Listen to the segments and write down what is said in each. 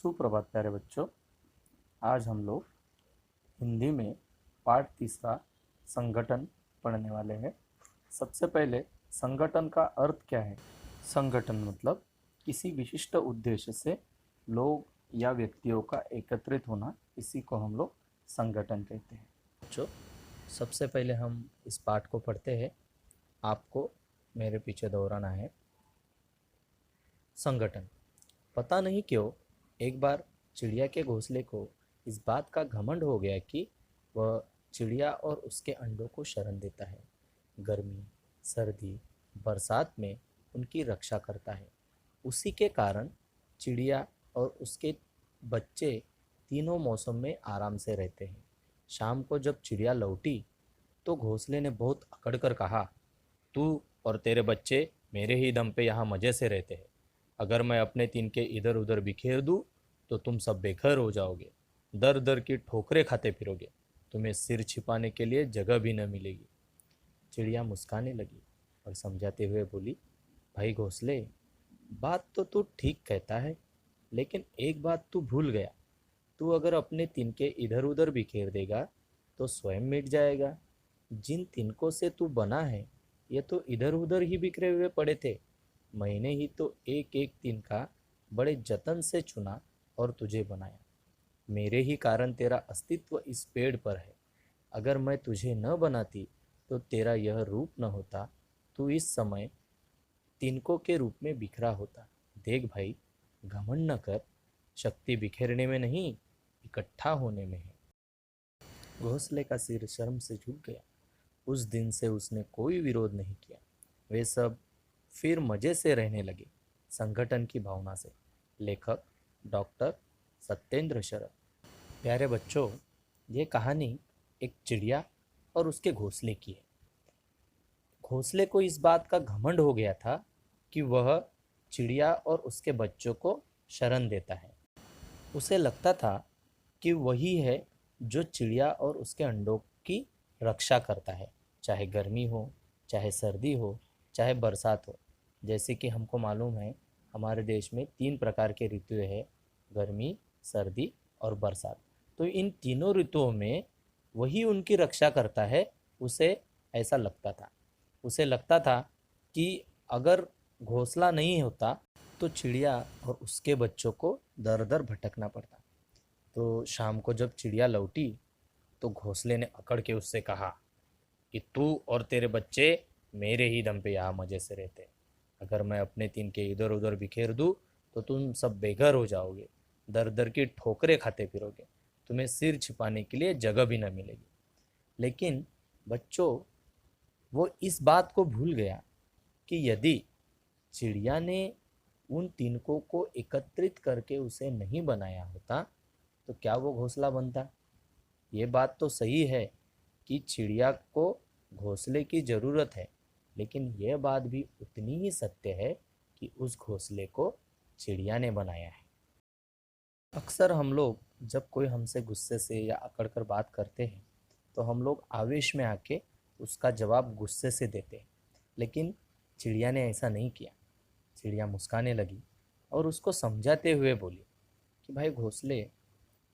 सुप्रभात प्यारे बच्चों। आज हम लोग हिंदी में पाठ तीसरा संगठन पढ़ने वाले हैं। सबसे पहले संगठन का अर्थ क्या है। संगठन मतलब किसी विशिष्ट उद्देश्य से लोग या व्यक्तियों का एकत्रित होना, इसी को हम लोग संगठन कहते हैं। बच्चों, सबसे पहले हम इस पाठ को पढ़ते हैं। आपको मेरे पीछे दोहराना है। संगठन। पता नहीं क्यों एक बार चिड़िया के घोंसले को इस बात का घमंड हो गया कि वह चिड़िया और उसके अंडों को शरण देता है। गर्मी, सर्दी, बरसात में उनकी रक्षा करता है। उसी के कारण चिड़िया और उसके बच्चे तीनों मौसम में आराम से रहते हैं। शाम को जब चिड़िया लौटी तो घोंसले ने बहुत अकड़ कर कहा, तू और तेरे बच्चे मेरे ही दम पे यहाँ मज़े से रहते हैं। अगर मैं अपने तिनके इधर उधर बिखेर दूँ तो तुम सब बेघर हो जाओगे, दर दर की ठोकरें खाते फिरोगे, तुम्हें सिर छिपाने के लिए जगह भी न मिलेगी। चिड़िया मुस्काने लगी और समझाते हुए बोली, भाई घोंसले, बात तो तू ठीक कहता है, लेकिन एक बात तू भूल गया। तू अगर अपने तिनके इधर उधर बिखेर देगा तो स्वयं मिट जाएगा। जिन तिनकों से तू बना है ये तो इधर उधर ही बिखरे हुए पड़े थे। मैंने ही तो एक एक तिनका बड़े जतन से चुना और तुझे बनाया। मेरे ही कारण तेरा अस्तित्व इस पेड़ पर है। अगर मैं तुझे न बनाती तो तेरा यह रूप न होता। तू इस समय तिनकों के रूप में बिखरा होता। देख भाई, घमंड न कर। शक्ति बिखेरने में नहीं, इकट्ठा होने में है। घोंसले का सिर शर्म से झुक गया। उस दिन से उसने कोई विरोध नहीं किया। वे सब फिर मज़े से रहने लगे, संगठन की भावना से। लेखक डॉक्टर सत्येंद्र शरद। प्यारे बच्चों, ये कहानी एक चिड़िया और उसके घोंसले की है। घोंसले को इस बात का घमंड हो गया था कि वह चिड़िया और उसके बच्चों को शरण देता है। उसे लगता था कि वही है जो चिड़िया और उसके अंडों की रक्षा करता है, चाहे गर्मी हो, चाहे सर्दी हो, चाहे बरसात हो। जैसे कि हमको मालूम है, हमारे देश में 3 प्रकार के ऋतु है, गर्मी, सर्दी और बरसात। तो इन तीनों ऋतुओं में वही उनकी रक्षा करता है। उसे ऐसा लगता था। उसे लगता था कि अगर घोंसला नहीं होता तो चिड़िया और उसके बच्चों को दर दर भटकना पड़ता। तो शाम को जब चिड़िया लौटी तो घोंसले ने अकड़ के उससे कहा कि तू और तेरे बच्चे मेरे ही दम पे यहाँ मज़े से रहते हैं। अगर मैं अपने तिनके इधर उधर बिखेर दूँ तो तुम सब बेघर हो जाओगे, दर दर की ठोकरें खाते फिरोगे, तुम्हें सिर छिपाने के लिए जगह भी न मिलेगी। लेकिन बच्चों, वो इस बात को भूल गया कि यदि चिड़िया ने उन तिनकों को एकत्रित करके उसे नहीं बनाया होता तो क्या वो घोंसला बनता। ये बात तो सही है कि चिड़िया को घोंसले की ज़रूरत है, लेकिन यह बात भी उतनी ही सत्य है कि उस घोंसले को चिड़िया ने बनाया है। अक्सर हम लोग जब कोई हमसे गुस्से से या अकड़ कर बात करते हैं तो हम लोग आवेश में आके उसका जवाब गुस्से से देते हैं, लेकिन चिड़िया ने ऐसा नहीं किया। चिड़िया मुस्काने लगी और उसको समझाते हुए बोली कि भाई घोंसले,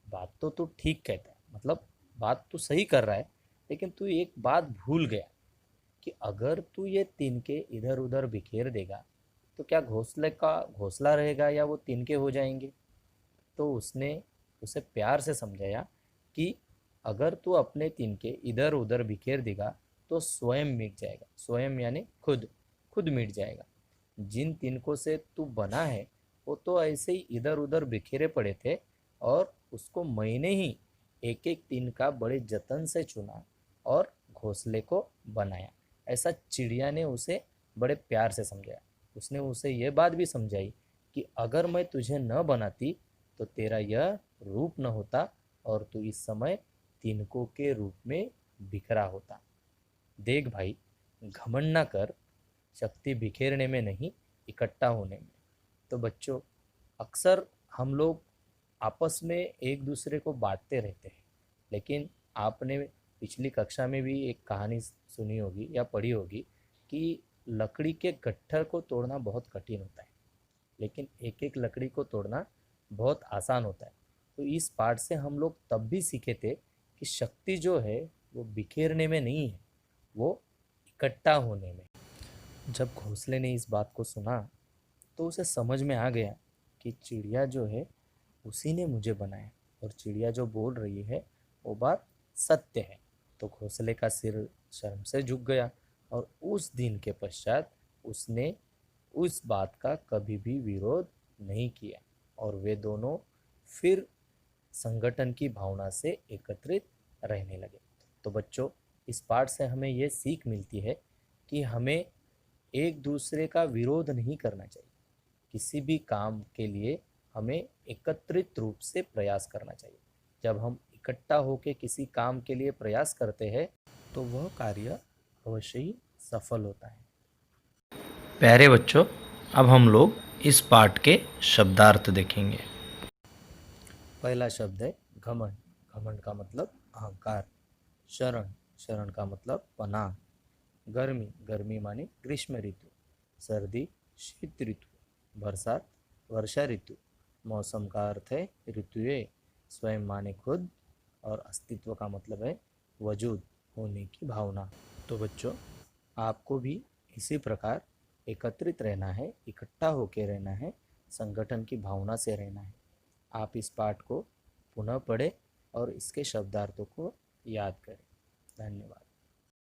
बात तो तू ठीक कहता है, मतलब बात तू सही कर रहा है, लेकिन तू एक बात भूल गया कि अगर तू ये तिनके इधर उधर बिखेर देगा तो क्या घोंसले का घोंसला रहेगा या वो तिनके हो जाएंगे। तो उसने उसे प्यार से समझाया कि अगर तू अपने तिनके इधर उधर बिखेर देगा तो स्वयं मिट जाएगा। स्वयं यानी खुद, खुद मिट जाएगा। जिन तिनकों से तू बना है वो तो ऐसे ही इधर उधर बिखेरे पड़े थे और उसको मैंने ही एक एक तिनका बड़े जतन से चुना और घोंसले को बनाया। ऐसा चिड़िया ने उसे बड़े प्यार से समझाया। उसने उसे यह बात भी समझाई कि अगर मैं तुझे न बनाती तो तेरा यह रूप न होता और तू इस समय तिनकों के रूप में बिखरा होता। देख भाई, घमंड ना कर। शक्ति बिखेरने में नहीं, इकट्ठा होने में। तो बच्चों, अक्सर हम लोग आपस में एक दूसरे को बांटते रहते हैं, लेकिन आपने पिछली कक्षा में भी एक कहानी सुनी होगी या पढ़ी होगी कि लकड़ी के गट्ठर को तोड़ना बहुत कठिन होता है, लेकिन एक एक लकड़ी को तोड़ना बहुत आसान होता है। तो इस पाठ से हम लोग तब भी सीखे थे कि शक्ति जो है वो बिखेरने में नहीं है, वो इकट्ठा होने में। जब घोंसले ने इस बात को सुना तो उसे समझ में आ गया कि चिड़िया जो है उसी ने मुझे बनाया, और चिड़िया जो बोल रही है वो बात सत्य है। तो घोंसले का सिर शर्म से झुक गया, और उस दिन के पश्चात उसने उस बात का कभी भी विरोध नहीं किया, और वे दोनों फिर संगठन की भावना से एकत्रित रहने लगे। तो बच्चों, इस पाठ से हमें ये सीख मिलती है कि हमें एक दूसरे का विरोध नहीं करना चाहिए। किसी भी काम के लिए हमें एकत्रित रूप से प्रयास करना चाहिए। जब हम इकट्ठा होकर किसी काम के लिए प्रयास करते हैं तो वह कार्य अवश्य ही सफल होता है। प्यारे बच्चों, अब हम लोग इस पाठ के शब्दार्थ देखेंगे। पहला शब्द है घमंड। घमंड का मतलब अहंकार। शरण, शरण का मतलब पनाह। गर्मी, गर्मी माने ग्रीष्म ऋतु। सर्दी, शीत ऋतु। बरसात, वर्षा ऋतु। मौसम का अर्थ है ऋतुएं। स्वयं माने खुद, और अस्तित्व का मतलब है वजूद, होने की भावना। तो बच्चों, आपको भी इसी प्रकार एकत्रित रहना है, इकट्ठा होकर रहना है, संगठन की भावना से रहना है। आप इस पाठ को पुनः पढ़ें और इसके शब्दार्थों को याद करें। धन्यवाद।